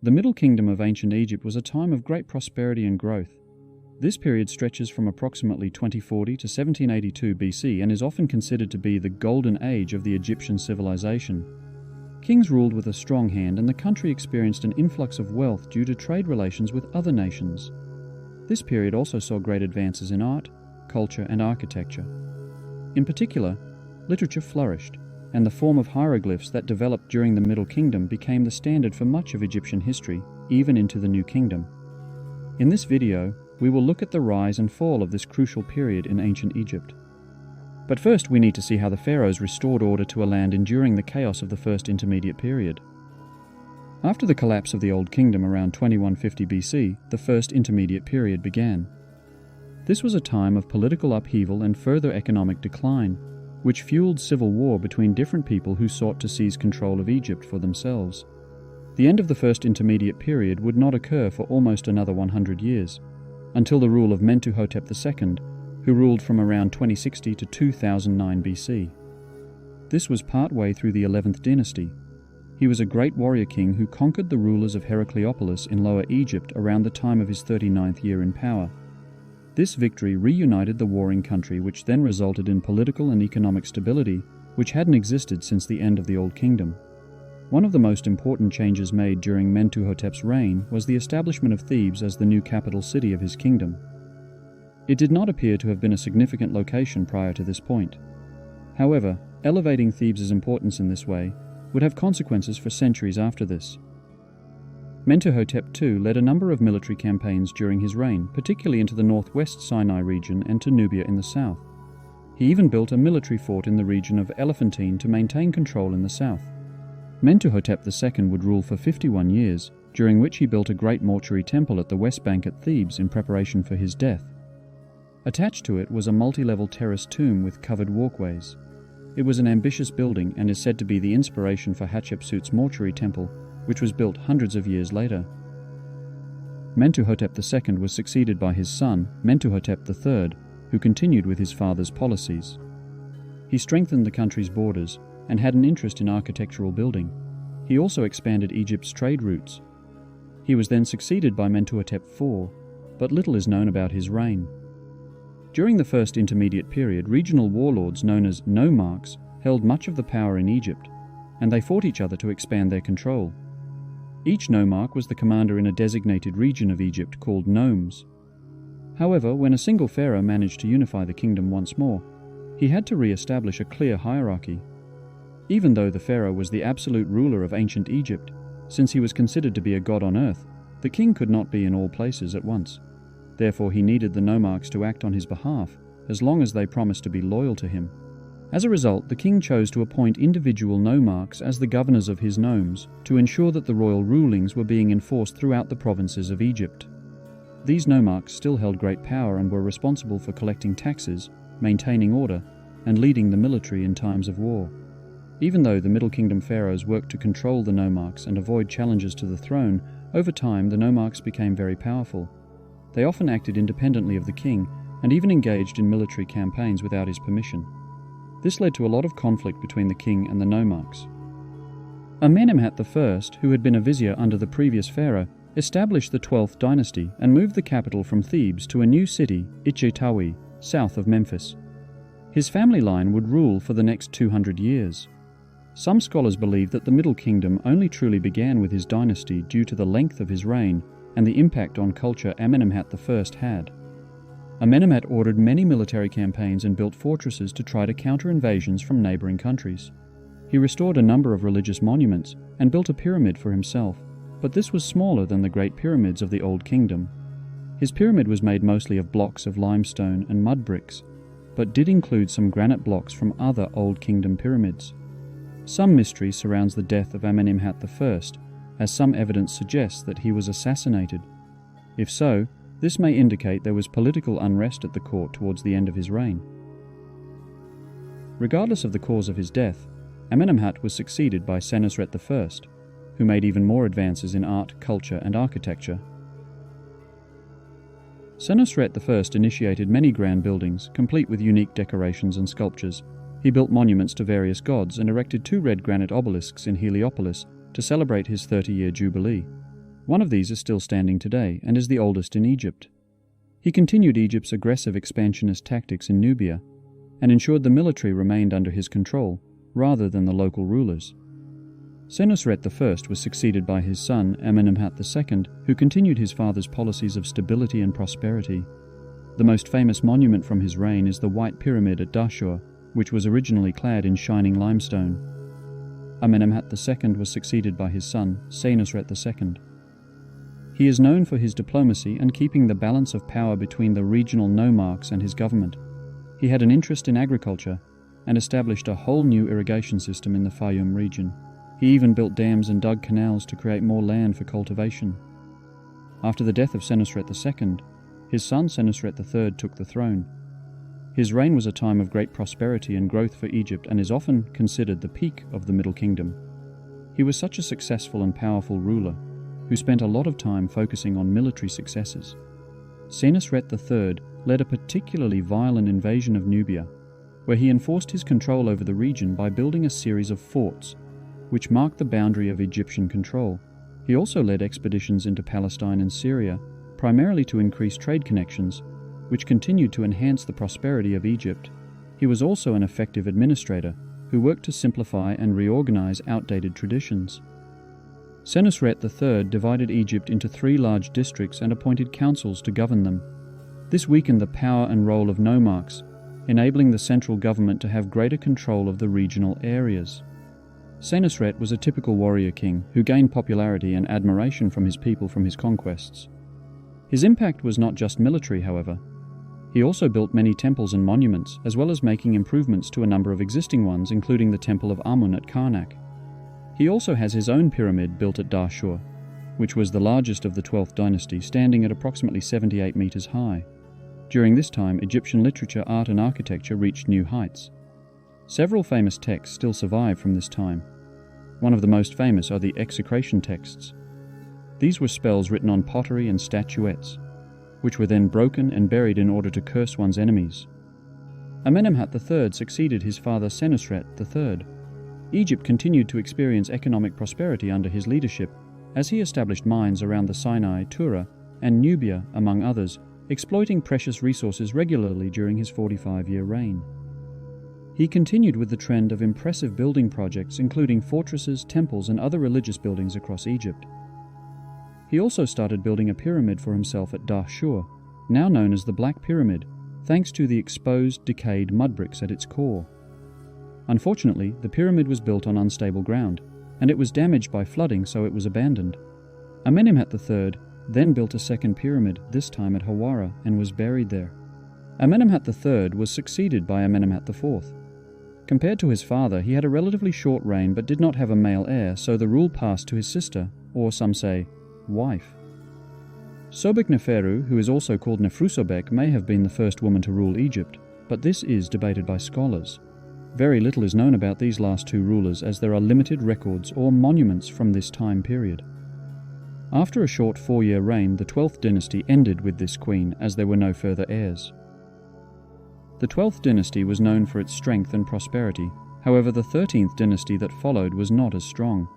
The Middle Kingdom of ancient Egypt was a time of great prosperity and growth. This period stretches from approximately 2040 to 1782 BC and is often considered to be the golden age of the Egyptian civilization. Kings ruled with a strong hand, and the country experienced an influx of wealth due to trade relations with other nations. This period also saw great advances in art, culture, and architecture. In particular, literature flourished, and the form of hieroglyphs that developed during the Middle Kingdom became the standard for much of Egyptian history, even into the New Kingdom. In this video, we will look at the rise and fall of this crucial period in ancient Egypt. But first, we need to see how the pharaohs restored order to a land enduring the chaos of the First Intermediate Period. After the collapse of the Old Kingdom around 2150 BC, the First Intermediate Period began. This was a time of political upheaval and further economic decline, which fueled civil war between different people who sought to seize control of Egypt for themselves. The end of the First Intermediate Period would not occur for almost another 100 years, until the rule of Mentuhotep II, who ruled from around 2060 to 2009 BC. This was partway through the 11th dynasty. He was a great warrior king who conquered the rulers of Heracleopolis in Lower Egypt around the time of his 39th year in power. This victory reunited the warring country, which then resulted in political and economic stability, which hadn't existed since the end of the Old Kingdom. One of the most important changes made during Mentuhotep's reign was the establishment of Thebes as the new capital city of his kingdom. It did not appear to have been a significant location prior to this point. However, elevating Thebes' importance in this way would have consequences for centuries after this. Mentuhotep II led a number of military campaigns during his reign, particularly into the northwest Sinai region and to Nubia in the south. He even built a military fort in the region of Elephantine to maintain control in the south. Mentuhotep II would rule for 51 years, during which he built a great mortuary temple at the west bank at Thebes in preparation for his death. Attached to it was a multi-level terraced tomb with covered walkways. It was an ambitious building and is said to be the inspiration for Hatshepsut's mortuary temple, which was built hundreds of years later. Mentuhotep II was succeeded by his son, Mentuhotep III, who continued with his father's policies. He strengthened the country's borders and had an interest in architectural building. He also expanded Egypt's trade routes. He was then succeeded by Mentuhotep IV, but little is known about his reign. During the First Intermediate Period, regional warlords known as nomarchs held much of the power in Egypt, and they fought each other to expand their control. Each nomarch was the commander in a designated region of Egypt called nomes. However, when a single pharaoh managed to unify the kingdom once more, he had to re-establish a clear hierarchy. Even though the pharaoh was the absolute ruler of ancient Egypt, since he was considered to be a god on earth, the king could not be in all places at once. Therefore, he needed the nomarchs to act on his behalf, as long as they promised to be loyal to him. As a result, the king chose to appoint individual nomarchs as the governors of his nomes to ensure that the royal rulings were being enforced throughout the provinces of Egypt. These nomarchs still held great power and were responsible for collecting taxes, maintaining order, and leading the military in times of war. Even though the Middle Kingdom pharaohs worked to control the nomarchs and avoid challenges to the throne, over time the nomarchs became very powerful. They often acted independently of the king and even engaged in military campaigns without his permission. This led to a lot of conflict between the king and the nomarchs. Amenemhat I, who had been a vizier under the previous pharaoh, established the 12th dynasty and moved the capital from Thebes to a new city, Itchetawi, south of Memphis. His family line would rule for the next 200 years. Some scholars believe that the Middle Kingdom only truly began with his dynasty due to the length of his reign and the impact on culture Amenemhat I had. Amenemhat ordered many military campaigns and built fortresses to try to counter invasions from neighboring countries. He restored a number of religious monuments and built a pyramid for himself, but this was smaller than the Great Pyramids of the Old Kingdom. His pyramid was made mostly of blocks of limestone and mud bricks, but did include some granite blocks from other Old Kingdom pyramids. Some mystery surrounds the death of Amenemhat I, as some evidence suggests that he was assassinated. If so, this may indicate there was political unrest at the court towards the end of his reign. Regardless of the cause of his death, Amenemhat was succeeded by Senusret I, who made even more advances in art, culture, and architecture. Senusret I initiated many grand buildings, complete with unique decorations and sculptures. He built monuments to various gods and erected 2 red granite obelisks in Heliopolis to celebrate his 30-year jubilee. One of these is still standing today and is the oldest in Egypt. He continued Egypt's aggressive expansionist tactics in Nubia and ensured the military remained under his control rather than the local rulers. Senusret I was succeeded by his son Amenemhat II, who continued his father's policies of stability and prosperity. The most famous monument from his reign is the White Pyramid at Dahshur, which was originally clad in shining limestone. Amenemhat II was succeeded by his son Senusret II. He is known for his diplomacy and keeping the balance of power between the regional nomarchs and his government. He had an interest in agriculture and established a whole new irrigation system in the Fayum region. He even built dams and dug canals to create more land for cultivation. After the death of Senusret II, his son Senusret III took the throne. His reign was a time of great prosperity and growth for Egypt and is often considered the peak of the Middle Kingdom. He was such a successful and powerful ruler who spent a lot of time focusing on military successes. Senusret III led a particularly violent invasion of Nubia, where he enforced his control over the region by building a series of forts, which marked the boundary of Egyptian control. He also led expeditions into Palestine and Syria, primarily to increase trade connections, which continued to enhance the prosperity of Egypt. He was also an effective administrator who worked to simplify and reorganize outdated traditions. Senusret III divided Egypt into 3 large districts and appointed councils to govern them. This weakened the power and role of nomarchs, enabling the central government to have greater control of the regional areas. Senusret was a typical warrior king who gained popularity and admiration from his people from his conquests. His impact was not just military, however. He also built many temples and monuments, as well as making improvements to a number of existing ones, including the Temple of Amun at Karnak. He also has his own pyramid built at Dahshur, which was the largest of the 12th dynasty, standing at approximately 78 meters high. During this time, Egyptian literature, art and architecture reached new heights. Several famous texts still survive from this time. One of the most famous are the execration texts. These were spells written on pottery and statuettes, which were then broken and buried in order to curse one's enemies. Amenemhat III succeeded his father Senusret III. Egypt continued to experience economic prosperity under his leadership, as he established mines around the Sinai, Tura, and Nubia, among others, exploiting precious resources regularly during his 45-year reign. He continued with the trend of impressive building projects, including fortresses, temples, and other religious buildings across Egypt. He also started building a pyramid for himself at Dahshur, now known as the Black Pyramid, thanks to the exposed, decayed mud bricks at its core. Unfortunately, the pyramid was built on unstable ground, and it was damaged by flooding, so it was abandoned. Amenemhat III then built a second pyramid, this time at Hawara, and was buried there. Amenemhat III was succeeded by Amenemhat IV. Compared to his father, he had a relatively short reign but did not have a male heir, so the rule passed to his sister, or some say, wife. Sobekneferu, who is also called Nefrusobek, may have been the first woman to rule Egypt, but this is debated by scholars. Very little is known about these last 2 rulers, as there are limited records or monuments from this time period. After a short 4-year reign, the 12th dynasty ended with this queen, as there were no further heirs. The 12th dynasty was known for its strength and prosperity. However, the 13th dynasty that followed was not as strong.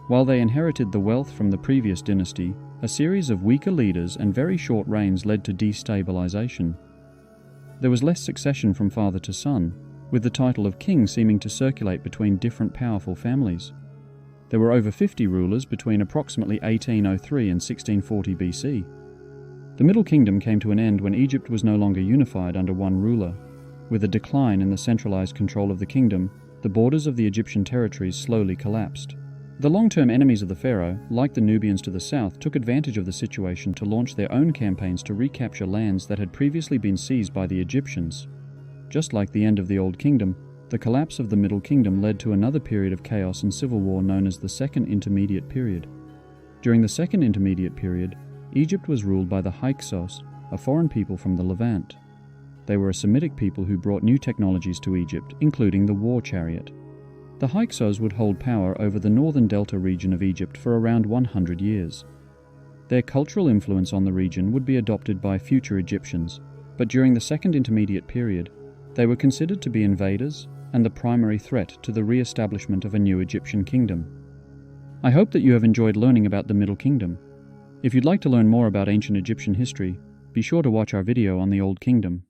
While they inherited the wealth from the previous dynasty, a series of weaker leaders and very short reigns led to destabilization. There was less succession from father to son, with the title of king seeming to circulate between different powerful families. There were over 50 rulers between approximately 1803 and 1640 BC. The Middle Kingdom came to an end when Egypt was no longer unified under one ruler. With a decline in the centralized control of the kingdom, the borders of the Egyptian territories slowly collapsed. The long-term enemies of the pharaoh, like the Nubians to the south, took advantage of the situation to launch their own campaigns to recapture lands that had previously been seized by the Egyptians. Just like the end of the Old Kingdom, the collapse of the Middle Kingdom led to another period of chaos and civil war known as the Second Intermediate Period. During the Second Intermediate Period, Egypt was ruled by the Hyksos, a foreign people from the Levant. They were a Semitic people who brought new technologies to Egypt, including the war chariot. The Hyksos would hold power over the northern delta region of Egypt for around 100 years. Their cultural influence on the region would be adopted by future Egyptians, but during the Second Intermediate Period, they were considered to be invaders and the primary threat to the re-establishment of a new Egyptian kingdom. I hope that you have enjoyed learning about the Middle Kingdom. If you'd like to learn more about ancient Egyptian history, be sure to watch our video on the Old Kingdom.